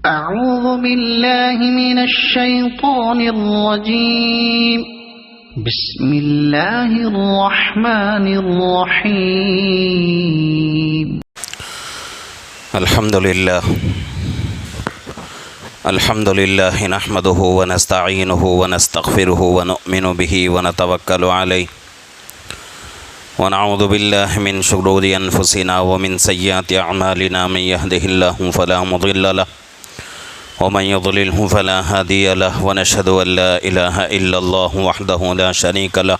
أعوذ بالله من الشيطان الرجيم بسم الله الرحمن الرحيم الحمد لله نحمده ونستعينه ونستغفره ونؤمن به ونتوكل عليه ونعوذ بالله من شرور أنفسنا ومن سيئات أعمالنا من يهده الله فلا مضل له ومن يضلله فلا هادي له ونشهد أن لا إله إلا الله وحده لا شريك له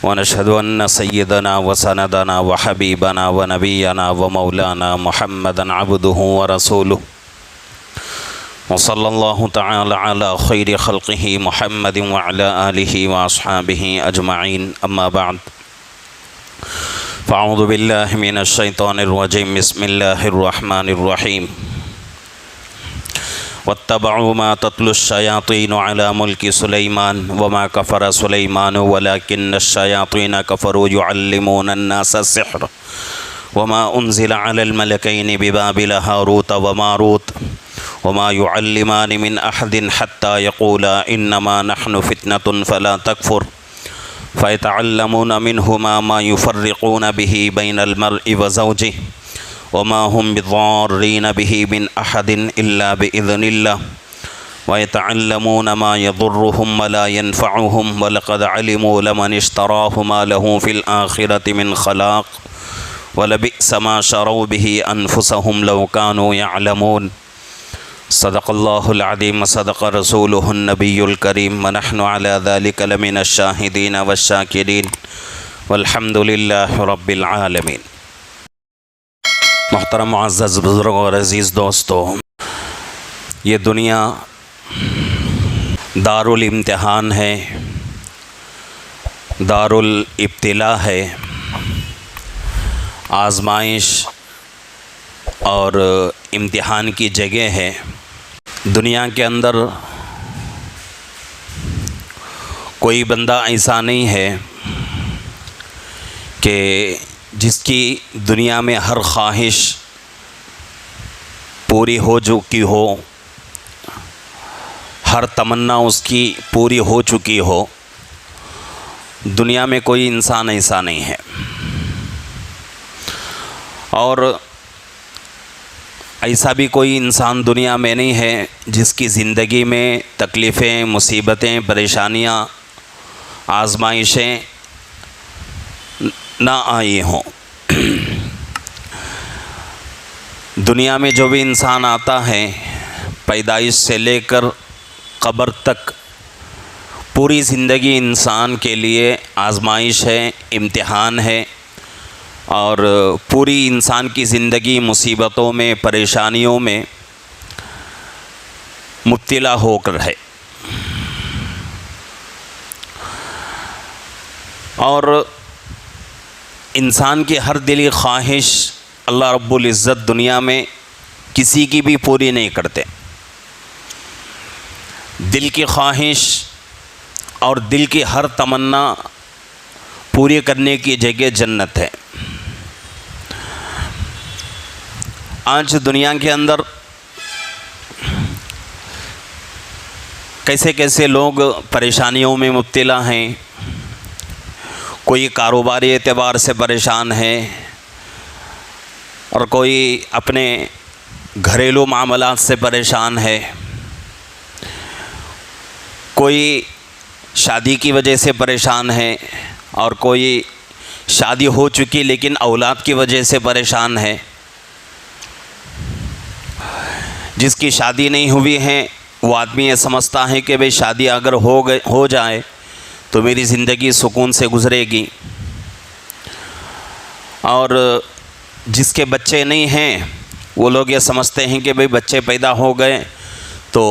ونشهد أن سيدنا وسندنا وحبيبنا ونبينا ومولانا محمدا عبده ورسوله وصلى الله تعالى على خير خلقه محمد وعلى آله وأصحابه أجمعين أما بعد فأعوذ بالله من الشيطان الرجيم بسم الله الرحمن الرحيم واتبعوا ما تتلو الشياطين على ملك سليمان وما كفر سليمان ولكن الشياطين كفروا يعلمون الناس السحر وما أنزل على الملكين ببابل هاروت وماروت وما يعلمان من أحد حتى يقولا إنما نحن فتنة فلا تكفر فيتعلمون منهما ما يفرقون به بين المرء وزوجه وما هم بضارين به من أحد إلا بإذن الله ويتعلمون ما يضرهم ولا ينفعهم ولقد علموا لمن اشتراه ما له في الآخرة من خلاق ولبئس ما شروا به أنفسهم لو كانوا يعلمون صدق الله العظيم وصدق رسوله النبي الكريم ونحن على ذلك لمن الشاهدين والشاكرين والحمد لله رب العالمين. محترم معزز بزرگ اور عزیز دوستو، یہ دنیا دارالامتحان ہے، دارالابتلاء ہے، آزمائش اور امتحان کی جگہ ہے۔ دنیا کے اندر کوئی بندہ ایسا نہیں ہے کہ جس کی دنیا میں ہر خواہش پوری ہو چکی ہو، ہر تمنا اس کی پوری ہو چکی ہو۔ دنیا میں کوئی انسان ایسا نہیں ہے، اور ایسا بھی کوئی انسان دنیا میں نہیں ہے جس کی زندگی میں تکلیفیں، مصیبتیں، پریشانیاں، آزمائشیں نہ آئی ہوں۔ دنیا میں جو بھی انسان آتا ہے، پیدائش سے لے کر قبر تک پوری زندگی انسان کے لیے آزمائش ہے، امتحان ہے، اور پوری انسان کی زندگی مصیبتوں میں، پریشانیوں میں مبتلا ہو کر ہے۔ اور انسان کی ہر دلی خواہش اللہ رب العزت دنیا میں کسی کی بھی پوری نہیں کرتے۔ دل کی خواہش اور دل کی ہر تمنا پوری کرنے کی جگہ جنت ہے۔ آج دنیا کے اندر کیسے کیسے لوگ پریشانیوں میں مبتلا ہیں۔ کوئی کاروباری اعتبار سے پریشان ہے، اور کوئی اپنے گھریلو معاملات سے پریشان ہے، کوئی شادی کی وجہ سے پریشان ہے، اور کوئی شادی ہو چکی لیکن اولاد کی وجہ سے پریشان ہے۔ جس کی شادی نہیں ہوئی ہے وہ آدمی یہ سمجھتا ہے کہ بھئی شادی اگر ہو جائے تو میری زندگی سکون سے گزرے گی، اور جس کے بچے نہیں ہیں وہ لوگ یہ سمجھتے ہیں کہ بھئی بچے پیدا ہو گئے تو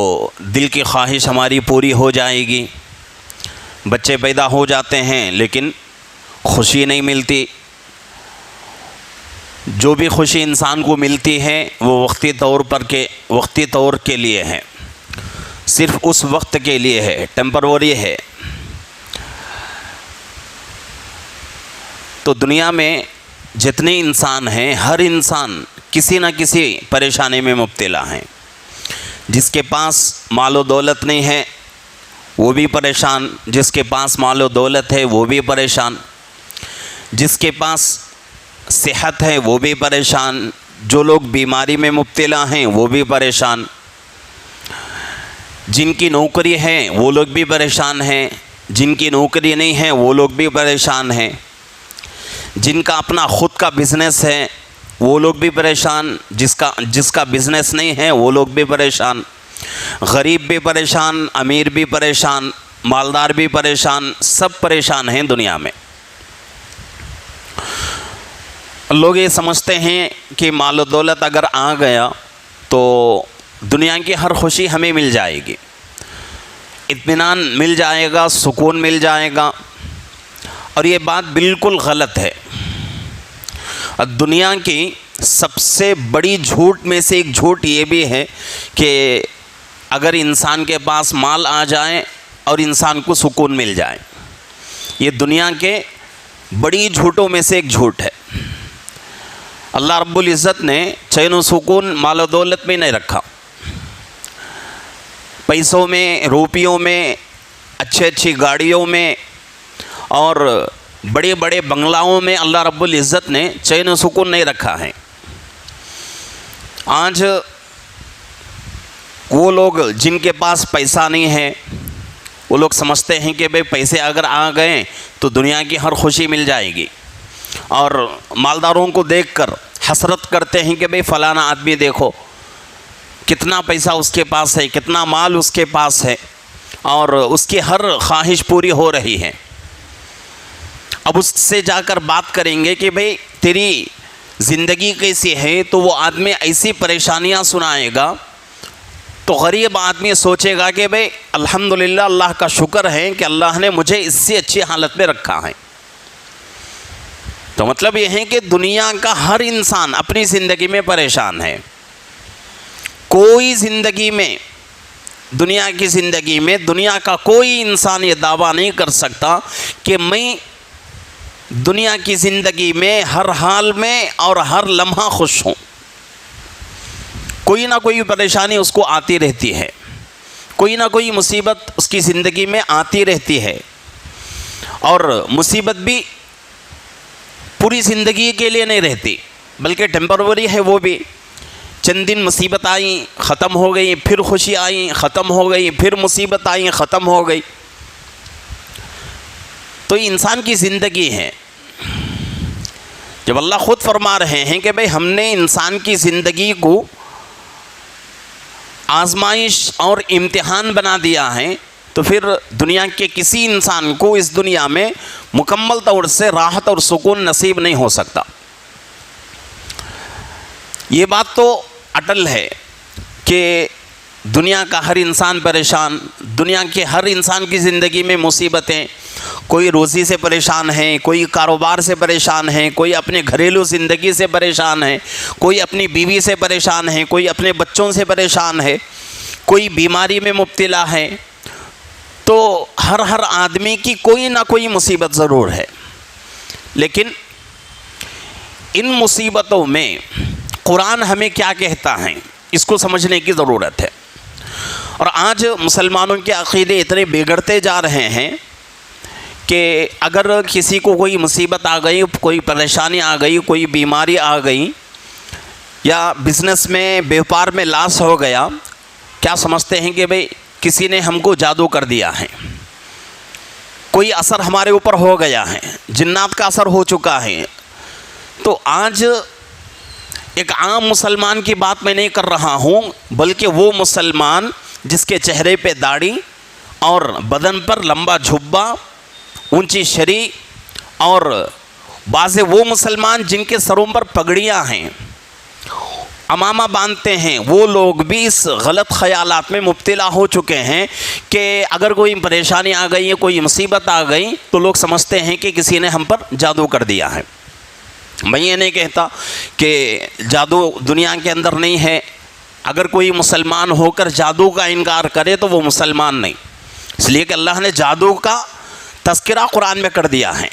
دل کی خواہش ہماری پوری ہو جائے گی۔ بچے پیدا ہو جاتے ہیں لیکن خوشی نہیں ملتی۔ جو بھی خوشی انسان کو ملتی ہے وہ وقتی طور کے لیے ہے، صرف اس وقت کے لیے ہے، ٹیمپروری ہے۔ تو دنیا میں جتنے انسان ہیں، ہر انسان کسی نہ کسی پریشانی میں مبتلا ہیں۔ جس کے پاس مال و دولت نہیں ہے وہ بھی پریشان، جس کے پاس مال و دولت ہے وہ بھی پریشان، جس کے پاس صحت ہے وہ بھی پریشان، جو لوگ بیماری میں مبتلا ہیں وہ بھی پریشان، جن کی نوکری ہے وہ لوگ بھی پریشان ہیں، جن کی نوکری نہیں ہے وہ لوگ بھی پریشان ہیں، جن کا اپنا خود کا بزنس ہے وہ لوگ بھی پریشان، جس کا بزنس نہیں ہے وہ لوگ بھی پریشان، غریب بھی پریشان، امیر بھی پریشان، مالدار بھی پریشان، سب پریشان ہیں دنیا میں۔ لوگ یہ سمجھتے ہیں کہ مال و دولت اگر آ گیا تو دنیا کی ہر خوشی ہمیں مل جائے گی، اطمینان مل جائے گا، سکون مل جائے گا، اور یہ بات بالکل غلط ہے۔ دنیا کی سب سے بڑی جھوٹ میں سے ایک جھوٹ یہ بھی ہے کہ اگر انسان کے پاس مال آ جائے اور انسان کو سکون مل جائے، یہ دنیا کے بڑی جھوٹوں میں سے ایک جھوٹ ہے۔ اللہ رب العزت نے چین و سکون مال و دولت میں نہیں رکھا، پیسوں میں، روپیوں میں، اچھی گاڑیوں میں اور بڑے بڑے بنگلاؤں میں اللہ رب العزت نے چین و سکون نہیں رکھا ہے۔ آج وہ لوگ جن کے پاس پیسہ نہیں ہے وہ لوگ سمجھتے ہیں کہ بھئی پیسے اگر آ گئے تو دنیا کی ہر خوشی مل جائے گی، اور مالداروں کو دیکھ کر حسرت کرتے ہیں کہ بھئی فلانا آدمی دیکھو کتنا پیسہ اس کے پاس ہے، کتنا مال اس کے پاس ہے، اور اس کی ہر خواہش پوری ہو رہی ہے۔ اب اس سے جا کر بات کریں گے کہ بھئی تیری زندگی کیسی ہے، تو وہ آدمی ایسی پریشانیاں سنائے گا تو غریب آدمی سوچے گا کہ بھئی الحمدللہ اللہ کا شکر ہے کہ اللہ نے مجھے اس سے اچھی حالت میں رکھا ہے۔ تو مطلب یہ ہے کہ دنیا کا ہر انسان اپنی زندگی میں پریشان ہے۔ کوئی زندگی میں، دنیا کی زندگی میں، دنیا کا کوئی انسان یہ دعویٰ نہیں کر سکتا کہ میں دنیا کی زندگی میں ہر حال میں اور ہر لمحہ خوش ہوں۔ کوئی نہ کوئی پریشانی اس کو آتی رہتی ہے، کوئی نہ کوئی مصیبت اس کی زندگی میں آتی رہتی ہے، اور مصیبت بھی پوری زندگی کے لیے نہیں رہتی بلکہ ٹیمپروری ہے، وہ بھی چند دن مصیبت آئی ختم ہو گئی، پھر خوشی آئی ختم ہو گئی، پھر مصیبت آئی ختم ہو گئی۔ تو یہ انسان کی زندگی ہے۔ جب اللہ خود فرما رہے ہیں کہ بھئی ہم نے انسان کی زندگی کو آزمائش اور امتحان بنا دیا ہے، تو پھر دنیا کے کسی انسان کو اس دنیا میں مکمل طور سے راحت اور سکون نصیب نہیں ہو سکتا۔ یہ بات تو اٹل ہے کہ دنیا کا ہر انسان پریشان، دنیا کے ہر انسان کی زندگی میں مصیبتیں، کوئی روزی سے پریشان ہے، کوئی کاروبار سے پریشان ہے، کوئی اپنے گھریلو زندگی سے پریشان ہے، کوئی اپنی بیوی سے پریشان ہے، کوئی اپنے بچوں سے پریشان ہے، کوئی بیماری میں مبتلا ہے۔ تو ہر آدمی کی کوئی نہ کوئی مصیبت ضرور ہے، لیکن ان مصیبتوں میں قرآن ہمیں کیا کہتا ہے اس کو سمجھنے کی ضرورت ہے۔ اور آج مسلمانوں کے عقیدے اتنے بگڑتے جا رہے ہیں کہ اگر کسی کو کوئی مصیبت آ گئی، کوئی پریشانی آ گئی، کوئی بیماری آ گئی، یا بزنس میں، بیوپار میں لاس ہو گیا، کیا سمجھتے ہیں کہ بھئی کسی نے ہم کو جادو کر دیا ہے، کوئی اثر ہمارے اوپر ہو گیا ہے، جنات کا اثر ہو چکا ہے۔ تو آج ایک عام مسلمان کی بات میں نہیں کر رہا ہوں، بلکہ وہ مسلمان جس کے چہرے پہ داڑھی اور بدن پر لمبا جھبا، اونچی شری، اور بعض وہ مسلمان جن کے سروں پر پگڑیاں ہیں، امامہ باندھتے ہیں، وہ لوگ بھی اس غلط خیالات میں مبتلا ہو چکے ہیں کہ اگر کوئی پریشانی آ گئی ہے، کوئی مصیبت آ گئی، تو لوگ سمجھتے ہیں کہ کسی نے ہم پر جادو کر دیا ہے۔ میں یہ نہیں کہتا کہ جادو دنیا کے اندر نہیں ہے، اگر کوئی مسلمان ہو کر جادو کا انکار کرے تو وہ مسلمان نہیں، اس لیے کہ اللہ نے جادو کا تذکرہ قرآن میں کر دیا ہے۔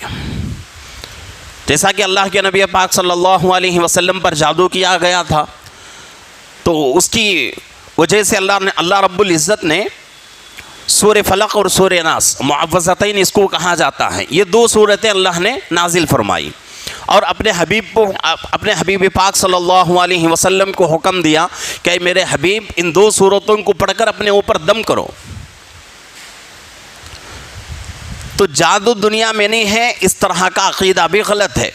جیسا کہ اللہ کے نبی پاک صلی اللہ علیہ وسلم پر جادو کیا گیا تھا، تو اس کی وہ جیسے اللہ رب العزت نے سورہ فلق اور سورہ ناس معوذتین اس کو کہا جاتا ہے، یہ دو سورتیں اللہ نے نازل فرمائی اور اپنے حبیب پاک صلی اللہ علیہ وسلم کو حکم دیا کہ میرے حبیب ان دو سورتوں کو پڑھ کر اپنے اوپر دم کرو۔ تو جادو دنیا میں نہیں ہے، اس طرح کا عقیدہ بھی غلط ہے۔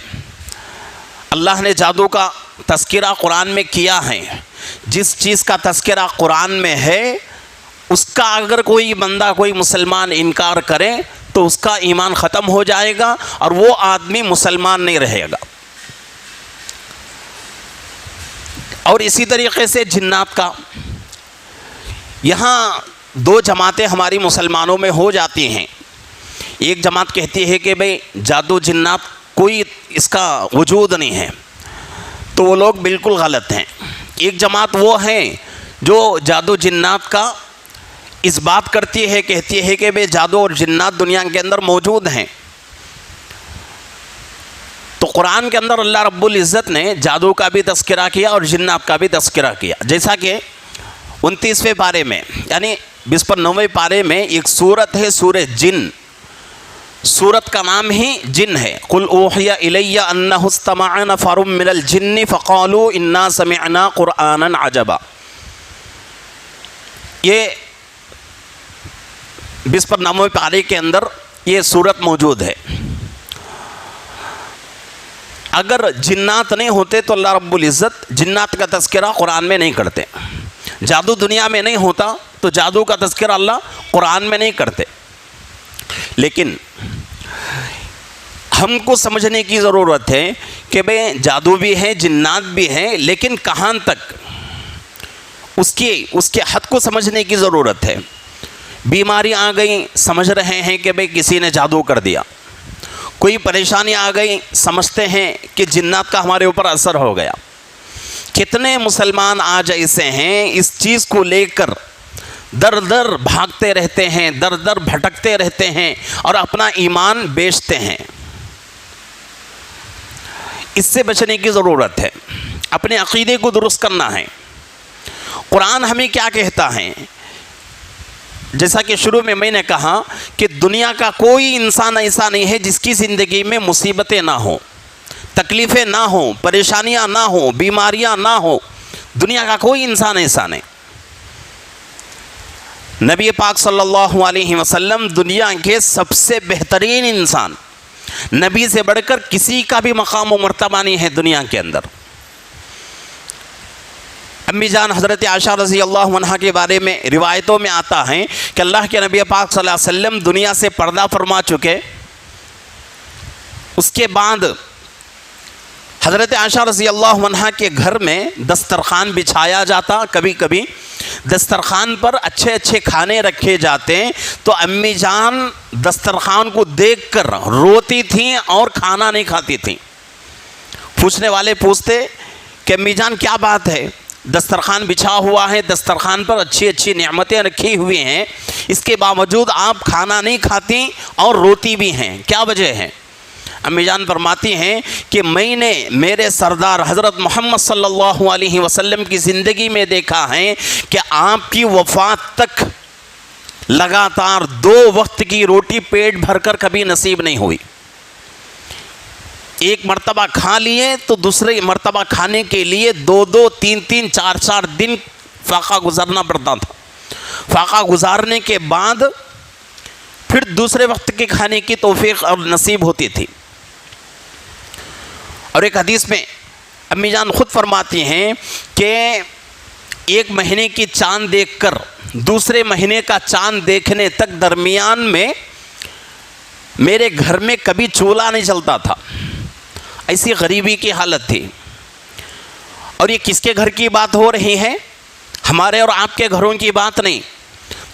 اللہ نے جادو کا تذکرہ قرآن میں کیا ہے، جس چیز کا تذکرہ قرآن میں ہے اس کا اگر کوئی بندہ کوئی مسلمان انکار کرے تو اس کا ایمان ختم ہو جائے گا اور وہ آدمی مسلمان نہیں رہے گا۔ اور اسی طریقے سے جنات کا، یہاں دو جماعتیں ہماری مسلمانوں میں ہو جاتی ہیں۔ ایک جماعت کہتی ہے کہ بھئی جادو جنات کوئی اس کا وجود نہیں ہے، تو وہ لوگ بالکل غلط ہیں۔ ایک جماعت وہ ہیں جو جادو جنات کا اس بات کرتی ہے، کہتی ہے کہ بھئی جادو اور جنات دنیا کے اندر موجود ہیں۔ تو قرآن کے اندر اللہ رب العزت نے جادو کا بھی تذکرہ کیا اور جنات کا بھی تذکرہ کیا، جیسا کہ 29ویں پارے میں یعنی 29ویں پارے میں ایک سورت ہے سورہ جن، سورت کا نام ہی جن ہے۔ قل اوحی الی انہ استمع نفر من الجن فقالوا انا سمعنا قرآنا عجبا۔ یہ 29ویں پارے کے اندر یہ سورت موجود ہے۔ اگر جنات نہیں ہوتے تو اللہ رب العزت جنات کا تذکرہ قرآن میں نہیں کرتے، جادو دنیا میں نہیں ہوتا تو جادو کا تذکرہ اللہ قرآن میں نہیں کرتے۔ لیکن ہم کو سمجھنے کی ضرورت ہے کہ بھئی جادو بھی ہے جنات بھی ہیں، لیکن کہاں تک اس کے حد کو سمجھنے کی ضرورت ہے۔ بیماری آ گئی سمجھ رہے ہیں کہ بھئی کسی نے جادو کر دیا، کوئی پریشانی آ گئی سمجھتے ہیں کہ جنات کا ہمارے اوپر اثر ہو گیا۔ کتنے مسلمان آج ایسے ہیں اس چیز کو لے کر در در بھاگتے رہتے ہیں، در در بھٹکتے رہتے ہیں اور اپنا ایمان بیچتے ہیں۔ اس سے بچنے کی ضرورت ہے، اپنے عقیدے کو درست کرنا ہے۔ قرآن ہمیں کیا کہتا ہے؟ جیسا کہ شروع میں نے کہا کہ دنیا کا کوئی انسان ایسا نہیں ہے جس کی زندگی میں مصیبتیں نہ ہوں، تکلیفیں نہ ہوں، پریشانیاں نہ ہوں، بیماریاں نہ ہوں۔ دنیا کا کوئی انسان ایسا نہیں۔ نبی پاک صلی اللہ علیہ وسلم دنیا کے سب سے بہترین انسان، نبی سے بڑھ کر کسی کا بھی مقام و مرتبہ نہیں ہے دنیا کے اندر۔ امی جان حضرت عائشہ رضی اللہ عنہا کے بارے میں روایتوں میں آتا ہے کہ اللہ کے نبی پاک صلی اللہ علیہ وسلم دنیا سے پردہ فرما چکے، اس کے بعد حضرت عائشہ رضی اللہ عنہا کے گھر میں دسترخوان بچھایا جاتا، کبھی کبھی دسترخوان پر اچھے اچھے کھانے رکھے جاتے، تو امی جان دسترخوان کو دیکھ کر روتی تھیں اور کھانا نہیں کھاتی تھیں۔ پوچھنے والے پوچھتے کہ امی جان کیا بات ہے، دسترخوان بچھا ہوا ہے، دسترخوان پر اچھی اچھی نعمتیں رکھی ہوئی ہیں، اس کے باوجود آپ کھانا نہیں کھاتی اور روتی بھی ہیں، کیا وجہ ہے؟ امی جان فرماتی ہیں کہ میں نے میرے سردار حضرت محمد صلی اللہ علیہ وسلم کی زندگی میں دیکھا ہے کہ آپ کی وفات تک لگاتار 2 وقت کی روٹی پیٹ بھر کر کبھی نصیب نہیں ہوئی۔ ایک مرتبہ کھا لیے تو دوسری مرتبہ کھانے کے لیے 2 3 4 دن فاقہ گزارنا پڑتا تھا۔ فاقہ گزارنے کے بعد پھر دوسرے وقت کے کھانے کی توفیق اور نصیب ہوتی تھی۔ اور ایک حدیث میں امی جان خود فرماتی ہیں کہ 1 مہینے کی چاند دیکھ کر دوسرے مہینے کا چاند دیکھنے تک درمیان میں میرے گھر میں کبھی چولہا نہیں چلتا تھا، ایسی غریبی کی حالت تھی۔ اور یہ کس کے گھر کی بات ہو رہی ہے؟ ہمارے اور آپ کے گھروں کی بات نہیں،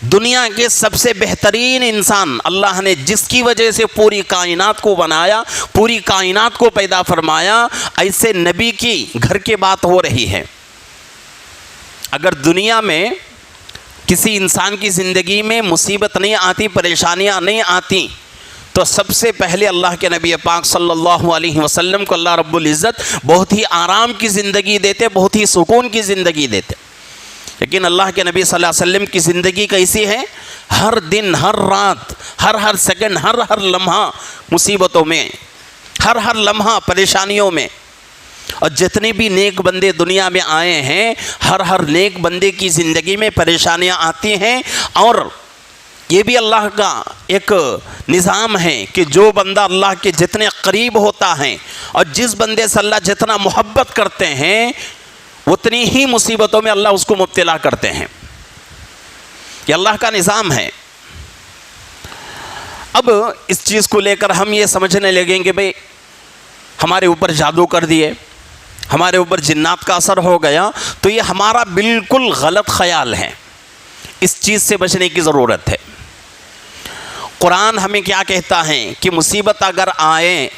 دنیا کے سب سے بہترین انسان اللہ نے جس کی وجہ سے پوری کائنات کو بنایا، پوری کائنات کو پیدا فرمایا، ایسے نبی کی گھر کی بات ہو رہی ہے۔ اگر دنیا میں کسی انسان کی زندگی میں مصیبت نہیں آتی، پریشانیاں نہیں آتی، تو سب سے پہلے اللہ کے نبی پاک صلی اللہ علیہ وسلم کو اللہ رب العزت بہت ہی آرام کی زندگی دیتے، بہت ہی سکون کی زندگی دیتے۔ لیکن اللہ کے نبی صلی اللہ علیہ وسلم کی زندگی کیسی ہے؟ ہر دن، ہر رات، ہر سیکنڈ، ہر لمحہ مصیبتوں میں، ہر لمحہ پریشانیوں میں. اور جتنے بھی نیک بندے دنیا میں آئے ہیں، ہر نیک بندے کی زندگی میں پریشانیاں آتی ہیں. اور یہ بھی اللہ کا ایک نظام ہے کہ جو بندہ اللہ کے جتنے قریب ہوتا ہے اور جس بندے سے اللہ جتنا محبت کرتے ہیں، اتنی ہی مصیبتوں میں اللہ اس کو مبتلا کرتے ہیں. یہ اللہ کا نظام ہے. اب اس چیز کو لے کر ہم یہ سمجھنے لگیں کہ بھئی ہمارے اوپر جادو کر دیے، ہمارے اوپر جنات کا اثر ہو گیا، تو یہ ہمارا بالکل غلط خیال ہے. اس چیز سے بچنے کی ضرورت ہے. قرآن ہمیں کیا کہتا ہے کہ مصیبت اگر آئے،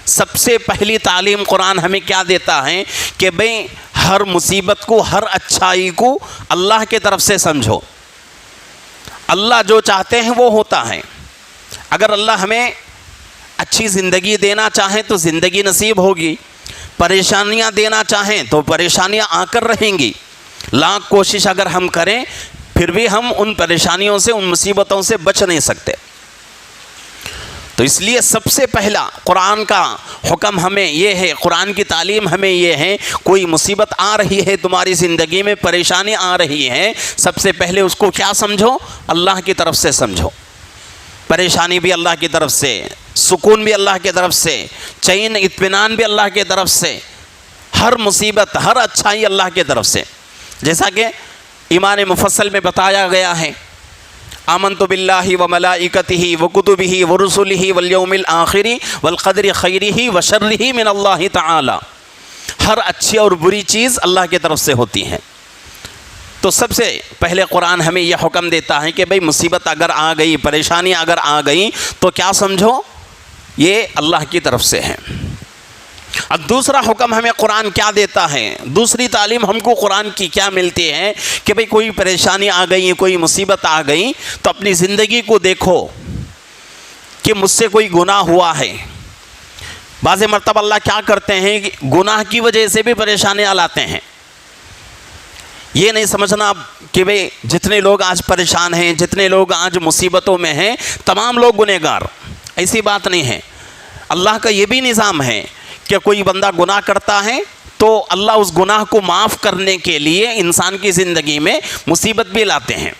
سب سے پہلی تعلیم قرآن ہمیں کیا دیتا ہے کہ بھئی ہر مصیبت کو، ہر اچھائی کو اللہ کے طرف سے سمجھو. اللہ جو چاہتے ہیں وہ ہوتا ہے. اگر اللہ ہمیں اچھی زندگی دینا چاہیں تو زندگی نصیب ہوگی، پریشانیاں دینا چاہیں تو پریشانیاں آ کر رہیں گی. لاکھ کوشش اگر ہم کریں پھر بھی ہم ان پریشانیوں سے، ان مصیبتوں سے بچ نہیں سکتے. تو اس لیے سب سے پہلا قرآن کا حکم ہمیں یہ ہے، قرآن کی تعلیم ہمیں یہ ہے، کوئی مصیبت آ رہی ہے تمہاری زندگی میں، پریشانی آ رہی ہے، سب سے پہلے اس کو کیا سمجھو؟ اللہ کی طرف سے سمجھو. پریشانی بھی اللہ کی طرف سے، سکون بھی اللہ کی طرف سے، چین اطمینان بھی اللہ کی طرف سے، ہر مصیبت، ہر اچھائی اللہ کی طرف سے. جیسا کہ ایمان مفصل میں بتایا گیا ہے، آمنت باللہ وملائکتہ وکتبہ ورسلہ والیوم الآخر والقدر خیرہ وشرہ من اللہ تعالی. ہر اچھی اور بری چیز اللہ کی طرف سے ہوتی ہیں. تو سب سے پہلے قرآن ہمیں یہ حکم دیتا ہے کہ بھئی مصیبت اگر آ گئی، پریشانی اگر آ گئی تو کیا سمجھو؟ یہ اللہ کی طرف سے ہے. اب دوسرا حکم ہمیں قرآن کیا دیتا ہے؟ دوسری تعلیم ہم کو قرآن کی کیا ملتی ہے کہ بھئی کوئی پریشانی آ گئی، کوئی مصیبت آ گئی تو اپنی زندگی کو دیکھو کہ مجھ سے کوئی گناہ ہوا ہے. بعض مرتبہ اللہ کیا کرتے ہیں کہ گناہ کی وجہ سے بھی پریشانیاں لاتے ہیں. یہ نہیں سمجھنا کہ بھئی جتنے لوگ آج پریشان ہیں، جتنے لوگ آج مصیبتوں میں ہیں، تمام لوگ گنہگار. ایسی بات نہیں ہے. اللہ کا یہ بھی نظام ہے کہ کوئی بندہ گناہ کرتا ہے تو اللہ اس گناہ کو معاف کرنے کے لیے انسان کی زندگی میں مصیبت بھی لاتے ہیں.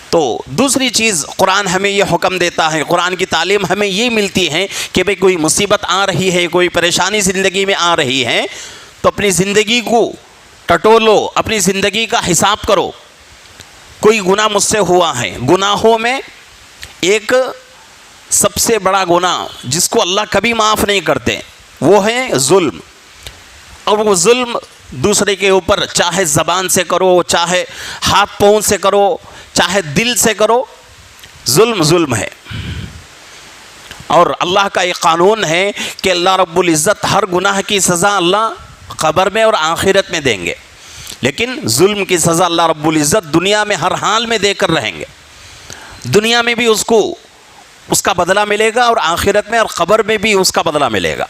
تو دوسری چیز قرآن ہمیں یہ حکم دیتا ہے، قرآن کی تعلیم ہمیں یہ ملتی ہے کہ بھئی کوئی مصیبت آ رہی ہے، کوئی پریشانی زندگی میں آ رہی ہے تو اپنی زندگی کو ٹٹولو، اپنی زندگی کا حساب کرو. کوئی گناہ مجھ سے ہوا ہے. گناہوں میں ایک سب سے بڑا گناہ جس کو اللہ کبھی معاف نہیں کرتے وہ ہے ظلم. اور وہ ظلم دوسرے کے اوپر چاہے زبان سے کرو، چاہے ہاتھ پاؤں سے کرو، چاہے دل سے کرو، ظلم ہے. اور اللہ کا ایک قانون ہے کہ اللہ رب العزت ہر گناہ کی سزا اللہ قبر میں اور آخرت میں دیں گے، لیکن ظلم کی سزا اللہ رب العزت دنیا میں ہر حال میں دے کر رہیں گے. دنیا میں بھی اس کو اس کا بدلہ ملے گا اور آخرت میں اور قبر میں بھی اس کا بدلہ ملے گا.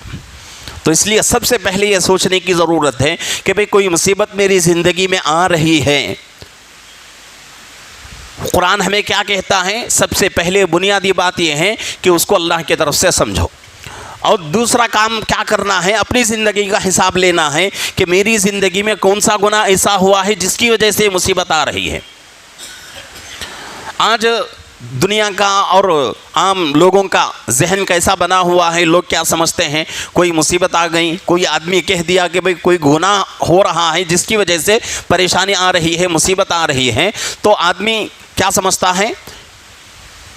تو اس لیے سب سے پہلے یہ سوچنے کی ضرورت ہے کہ بھئی کوئی مصیبت میری زندگی میں آ رہی ہے، قرآن ہمیں کیا کہتا ہے؟ سب سے پہلے بنیادی بات یہ ہے کہ اس کو اللہ کی طرف سے سمجھو. اور دوسرا کام کیا کرنا ہے؟ اپنی زندگی کا حساب لینا ہے کہ میری زندگی میں کون سا گناہ ایسا ہوا ہے جس کی وجہ سے مصیبت آ رہی ہے. آج دنیا کا اور عام لوگوں کا ذہن کیسا بنا ہوا ہے، لوگ کیا سمجھتے ہیں؟ کوئی مصیبت آ گئی، کوئی آدمی کہہ دیا کہ بھئی کوئی گناہ ہو رہا ہے جس کی وجہ سے پریشانی آ رہی ہے، مصیبت آ رہی ہے، تو آدمی کیا سمجھتا ہے؟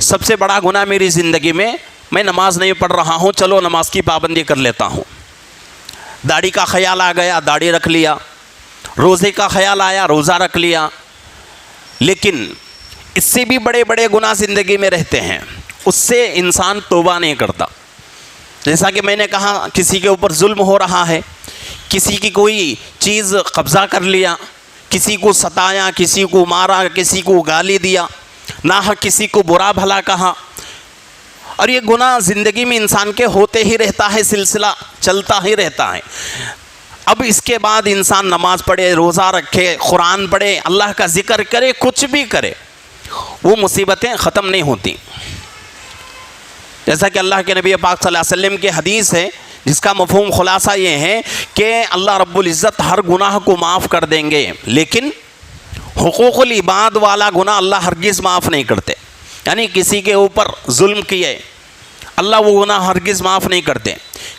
سب سے بڑا گناہ میری زندگی میں نماز نہیں پڑھ رہا ہوں، چلو نماز کی پابندی کر لیتا ہوں. داڑھی کا خیال آ گیا، داڑھی رکھ لیا. روزے کا خیال آیا، روزہ رکھ لیا. لیکن اس سے بھی بڑے بڑے گناہ زندگی میں رہتے ہیں، اس سے انسان توبہ نہیں کرتا. جیسا کہ میں نے کہا، کسی کے اوپر ظلم ہو رہا ہے، کسی کی کوئی چیز قبضہ کر لیا، کسی کو ستایا، کسی کو مارا، کسی کو گالی دیا، ناحق کسی کو برا بھلا کہا. اور یہ گناہ زندگی میں انسان کے ہوتے ہی رہتا ہے، سلسلہ چلتا ہی رہتا ہے. اب اس کے بعد انسان نماز پڑھے، روزہ رکھے، قرآن پڑھے، اللہ کا ذکر کرے، کچھ بھی کرے، وہ مصیبتیں ختم نہیں ہوتی. جیسا کہ اللہ کے نبی پاک صلی اللہ علیہ وسلم کی حدیث ہے، جس کا مفہوم خلاصہ یہ ہے کہ اللہ رب العزت ہر گناہ کو معاف کر دیں گے، لیکن حقوق العباد والا گناہ اللہ ہرگز معاف نہیں کرتے. یعنی کسی کے اوپر ظلم کیے، اللہ وہ گناہ ہرگز معاف نہیں کرتے.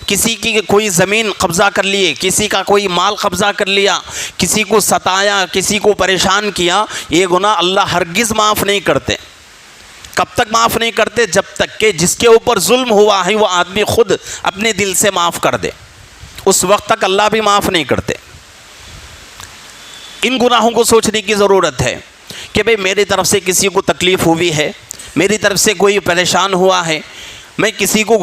کسی کی کوئی زمین قبضہ کر لیے، کسی کا کوئی مال قبضہ کر لیا، کسی کو ستایا، کسی کو پریشان کیا، یہ گناہ اللہ ہرگز معاف نہیں کرتے. کب تک معاف نہیں کرتے؟ جب تک کہ جس کے اوپر ظلم ہوا ہے وہ آدمی خود اپنے دل سے معاف کر دے، اس وقت تک اللہ بھی معاف نہیں کرتے. ان گناہوں کو سوچنے کی ضرورت ہے کہ بھئی میری طرف سے کسی کو تکلیف ہوئی ہے، میری طرف سے کوئی پریشان ہوا ہے، میں کسی کو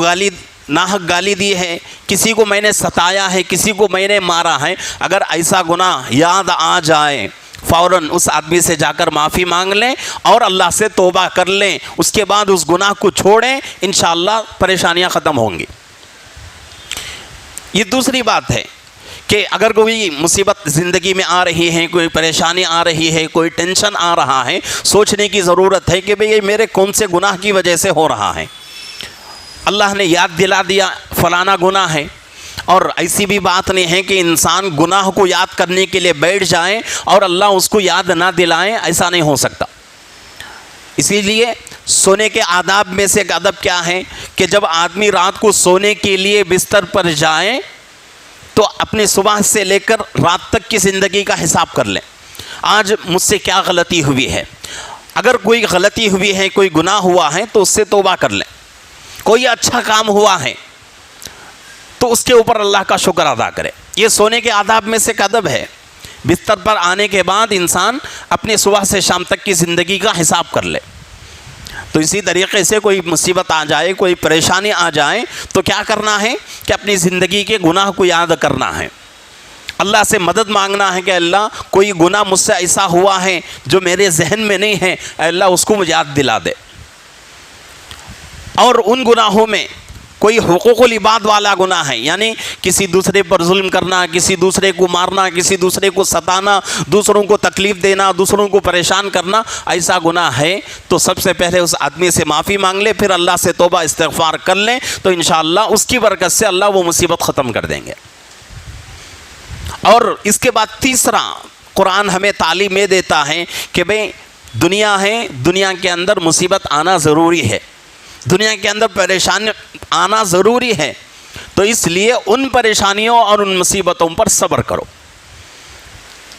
ناحق گالی دی ہے، کسی کو میں نے ستایا ہے، کسی کو میں نے مارا ہے. اگر ایسا گناہ یاد آ جائے، فوراً اس آدمی سے جا کر معافی مانگ لیں اور اللہ سے توبہ کر لیں. اس کے بعد اس گناہ کو چھوڑیں، انشاءاللہ پریشانیاں ختم ہوں گی. یہ دوسری بات ہے کہ اگر کوئی مصیبت زندگی میں آ رہی ہے، کوئی پریشانی آ رہی ہے، کوئی ٹینشن آ رہا ہے، سوچنے کی ضرورت ہے کہ بھئی یہ میرے کون سے گناہ کی وجہ سے ہو رہا ہے. اللہ نے یاد دلا دیا فلانا گناہ ہے، اور ایسی بھی بات نہیں ہے کہ انسان گناہ کو یاد کرنے کے لیے بیٹھ جائیں اور اللہ اس کو یاد نہ دلائیں، ایسا نہیں ہو سکتا. اسی لیے سونے کے آداب میں سے ایک ادب کیا ہے کہ جب آدمی رات کو سونے کے لیے بستر پر جائیں تو اپنی صبح سے لے کر رات تک کی زندگی کا حساب کر لیں. آج مجھ سے کیا غلطی ہوئی ہے؟ اگر کوئی غلطی ہوئی ہے، کوئی گناہ ہوا ہے تو اس سے توبہ کر لیں. کوئی اچھا کام ہوا ہے تو اس کے اوپر اللہ کا شکر ادا کرے. یہ سونے کے آداب میں سے ایک ادب ہے. بستر پر آنے کے بعد انسان اپنی صبح سے شام تک کی زندگی کا حساب کر لے. تو اسی طریقے سے کوئی مصیبت آ جائے، کوئی پریشانی آ جائے تو کیا کرنا ہے کہ اپنی زندگی کے گناہ کو یاد کرنا ہے، اللہ سے مدد مانگنا ہے کہ اللہ کوئی گناہ مجھ سے ایسا ہوا ہے جو میرے ذہن میں نہیں ہے، اے اللہ اس کو مجھے یاد دلا دے. اور ان گناہوں میں کوئی حقوق العباد والا گناہ ہے، یعنی کسی دوسرے پر ظلم کرنا، کسی دوسرے کو مارنا، کسی دوسرے کو ستانا، دوسروں کو تکلیف دینا، دوسروں کو پریشان کرنا، ایسا گناہ ہے تو سب سے پہلے اس آدمی سے معافی مانگ لے، پھر اللہ سے توبہ استغفار کر لیں تو انشاءاللہ اس کی برکت سے اللہ وہ مصیبت ختم کر دیں گے. اور اس کے بعد تیسرا قرآن ہمیں تعلیم یہ دیتا ہے کہ بھئی دنیا ہے، دنیا کے اندر مصیبت آنا ضروری ہے، دنیا کے اندر پریشانی آنا ضروری ہے، تو اس لیے ان پریشانیوں اور ان مصیبتوں پر صبر کرو،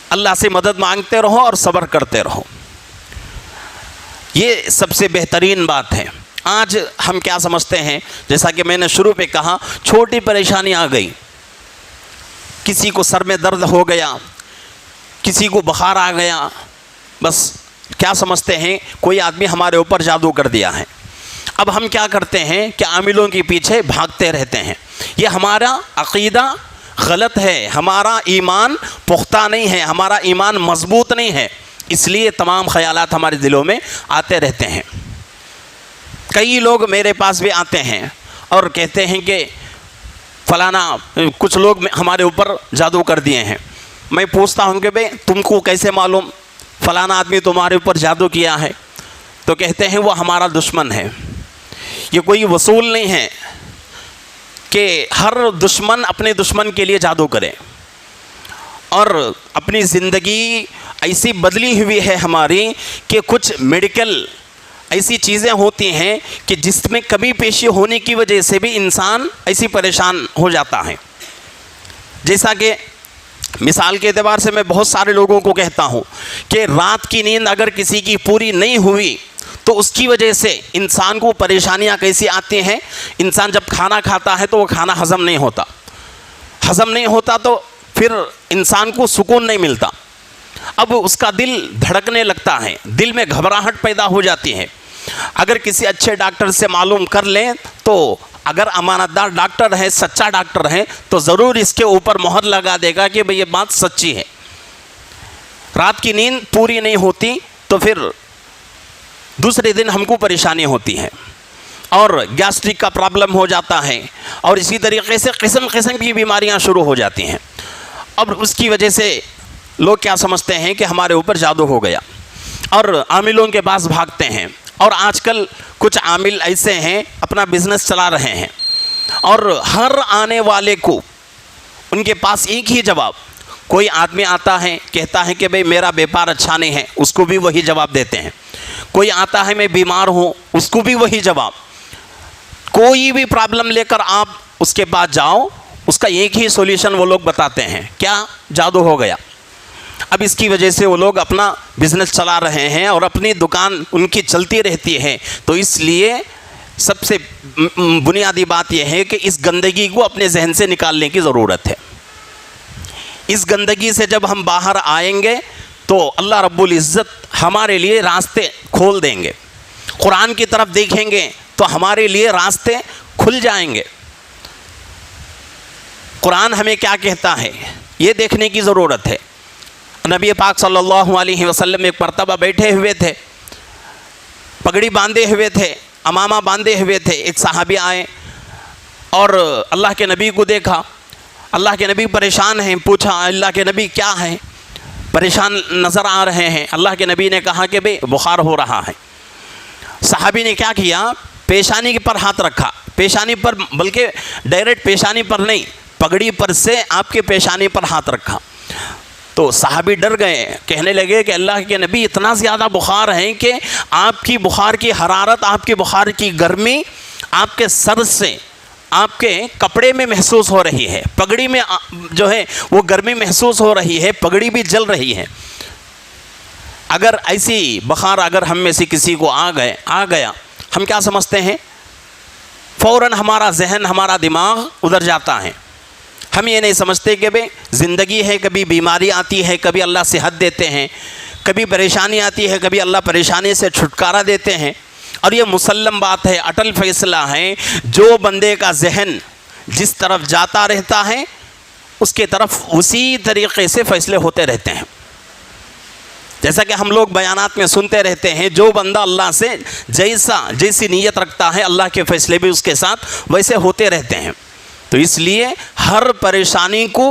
اللہ سے مدد مانگتے رہو اور صبر کرتے رہو. یہ سب سے بہترین بات ہے. آج ہم کیا سمجھتے ہیں، جیسا کہ میں نے شروع پہ کہا، چھوٹی پریشانی آ گئی، کسی کو سر میں درد ہو گیا، کسی کو بخار آ گیا، بس کیا سمجھتے ہیں کوئی آدمی ہمارے اوپر جادو کر دیا ہے. اب ہم کیا کرتے ہیں کہ عاملوں کے پیچھے بھاگتے رہتے ہیں. یہ ہمارا عقیدہ غلط ہے، ہمارا ایمان پختہ نہیں ہے، ہمارا ایمان مضبوط نہیں ہے، اس لیے تمام خیالات ہمارے دلوں میں آتے رہتے ہیں. کئی لوگ میرے پاس بھی آتے ہیں اور کہتے ہیں کہ فلانا کچھ لوگ ہمارے اوپر جادو کر دیے ہیں. میں پوچھتا ہوں کہ بھئی تم کو کیسے معلوم فلانا آدمی تمہارے اوپر جادو کیا ہے؟ تو کہتے ہیں وہ ہمارا دشمن ہے. یہ کوئی وصول نہیں ہے کہ ہر دشمن اپنے دشمن کے لیے جادو کرے. اور اپنی زندگی ایسی بدلی ہوئی ہے ہماری کہ کچھ میڈیکل ایسی چیزیں ہوتی ہیں کہ جس میں کمی پیشی ہونے کی وجہ سے بھی انسان ایسی پریشان ہو جاتا ہے. جیسا کہ مثال کے اعتبار سے میں بہت سارے لوگوں کو کہتا ہوں کہ رات کی نیند اگر کسی کی پوری نہیں ہوئی تو اس کی وجہ سے انسان کو پریشانیاں کیسی آتی ہیں. انسان جب کھانا کھاتا ہے تو وہ کھانا ہضم نہیں ہوتا تو پھر انسان کو سکون نہیں ملتا. اب اس کا دل دھڑکنے لگتا ہے، دل میں گھبراہٹ پیدا ہو جاتی ہے. اگر کسی اچھے ڈاکٹر سے معلوم کر لیں تو اگر امانت دار ڈاکٹر ہے، سچا ڈاکٹر ہے تو ضرور اس کے اوپر مہر لگا دے گا کہ بھئی یہ بات سچی ہے. رات کی نیند پوری نہیں ہوتی تو پھر دوسرے دن ہم کو پریشانی ہوتی ہے اور گیسٹرک کا پرابلم ہو جاتا ہے اور اسی طریقے سے قسم قسم کی بیماریاں شروع ہو جاتی ہیں. اب اس کی وجہ سے لوگ کیا سمجھتے ہیں کہ ہمارے اوپر جادو ہو گیا اور عاملوں کے پاس بھاگتے ہیں. اور آج کل کچھ عامل ایسے ہیں اپنا بزنس چلا رہے ہیں اور ہر آنے والے کو ان کے پاس ایک ہی جواب. کوئی آدمی آتا ہے کہتا ہے کہ بھئی میرا بیپار اچھا نہیں ہے، اس کو بھی وہی جواب دیتے ہیں. کوئی آتا ہے میں بیمار ہوں، اس کو بھی وہی جواب. کوئی بھی پرابلم لے کر آپ اس کے پاس جاؤ، اس کا ایک ہی سولوشن وہ لوگ بتاتے ہیں، کیا؟ جادو ہو گیا. اب اس کی وجہ سے وہ لوگ اپنا بزنس چلا رہے ہیں اور اپنی دکان ان کی چلتی رہتی ہے. تو اس لیے سب سے بنیادی بات یہ ہے کہ اس گندگی کو اپنے ذہن سے نکالنے کی ضرورت ہے. اس گندگی سے جب ہم باہر آئیں گے تو اللہ رب العزت ہمارے لیے راستے کھول دیں گے. قرآن کی طرف دیکھیں گے تو ہمارے لیے راستے کھل جائیں گے. قرآن ہمیں کیا کہتا ہے یہ دیکھنے کی ضرورت ہے. نبی پاک صلی اللہ علیہ وسلم ایک مرتبہ بیٹھے ہوئے تھے، پگڑی باندھے ہوئے تھے، امامہ باندھے ہوئے تھے. ایک صحابی آئے اور اللہ کے نبی کو دیکھا. اللہ کے نبی پریشان ہیں. پوچھا اللہ کے نبی کیا ہے؟ پریشان نظر آ رہے ہیں. اللہ کے نبی نے کہا کہ بھئی بخار ہو رہا ہے. صحابی نے کیا کیا؟ پیشانی پر ہاتھ رکھا. پیشانی پر، بلکہ ڈائریکٹ پیشانی پر نہیں، پگڑی پر سے آپ کے پیشانی پر ہاتھ رکھا. تو صحابی ڈر گئے، کہنے لگے کہ اللہ کے نبی اتنا زیادہ بخار ہے کہ آپ کی بخار کی حرارت، آپ کی بخار کی گرمی آپ کے سر سے آپ کے کپڑے میں محسوس ہو رہی ہے، پگڑی میں جو ہے وہ گرمی محسوس ہو رہی ہے، پگڑی بھی جل رہی ہے. اگر ایسی بخار اگر ہم میں سے کسی کو آ گیا، ہم کیا سمجھتے ہیں؟ فوراً ہمارا ذہن، ہمارا دماغ ادھر جاتا ہے. ہم یہ نہیں سمجھتے کہ بھئی زندگی ہے، کبھی بیماری آتی ہے، کبھی اللہ صحت دیتے ہیں، کبھی پریشانی آتی ہے، کبھی اللہ پریشانی سے چھٹکارا دیتے ہیں. اور یہ مسلم بات ہے، اٹل فیصلہ ہے، جو بندے کا ذہن جس طرف جاتا رہتا ہے اس کے طرف اسی طریقے سے فیصلے ہوتے رہتے ہیں. جیسا کہ ہم لوگ بیانات میں سنتے رہتے ہیں، جو بندہ اللہ سے جیسی نیت رکھتا ہے اللہ کے فیصلے بھی اس کے ساتھ ویسے ہوتے رہتے ہیں. تو اس لیے ہر پریشانی کو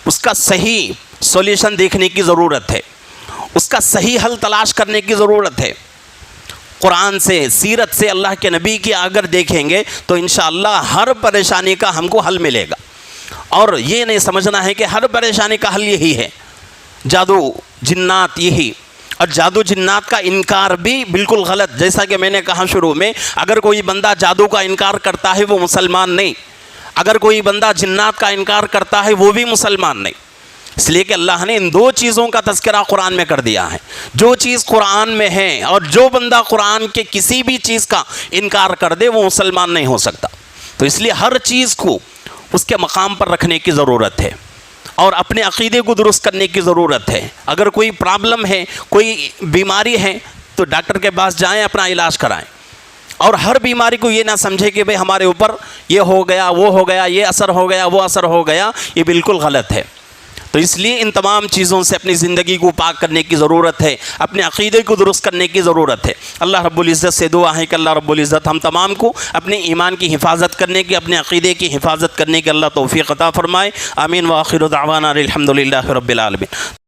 اس کا صحیح سولیوشن دیکھنے کی ضرورت ہے، اس کا صحیح حل تلاش کرنے کی ضرورت ہے. قرآن سے، سیرت سے، اللہ کے نبی کی اگر دیکھیں گے تو انشاءاللہ ہر پریشانی کا ہم کو حل ملے گا. اور یہ نہیں سمجھنا ہے کہ ہر پریشانی کا حل یہی ہے، جادو جنات یہی. اور جادو جنات کا انکار بھی بالکل غلط. جیسا کہ میں نے کہا شروع میں، اگر کوئی بندہ جادو کا انکار کرتا ہے وہ مسلمان نہیں. اگر کوئی بندہ جنات کا انکار کرتا ہے وہ بھی مسلمان نہیں. اس لیے کہ اللہ نے ان دو چیزوں کا تذکرہ قرآن میں کر دیا ہے. جو چیز قرآن میں ہے اور جو بندہ قرآن کے کسی بھی چیز کا انکار کر دے وہ مسلمان نہیں ہو سکتا. تو اس لیے ہر چیز کو اس کے مقام پر رکھنے کی ضرورت ہے اور اپنے عقیدے کو درست کرنے کی ضرورت ہے. اگر کوئی پرابلم ہے، کوئی بیماری ہے تو ڈاکٹر کے پاس جائیں، اپنا علاج کرائیں. اور ہر بیماری کو یہ نہ سمجھے کہ بھئی ہمارے اوپر یہ ہو گیا، وہ ہو گیا، یہ اثر ہو گیا، وہ اثر ہو گیا. یہ بالکل غلط ہے. تو اس لیے ان تمام چیزوں سے اپنی زندگی کو پاک کرنے کی ضرورت ہے، اپنے عقیدے کو درست کرنے کی ضرورت ہے. اللہ رب العزت سے دعا ہے کہ اللہ رب العزت ہم تمام کو اپنے ایمان کی حفاظت کرنے کی، اپنے عقیدے کی حفاظت کرنے کی اللہ توفیق عطا فرمائے. آمین. وآخر دعوانا الحمدللہ رب العالمین.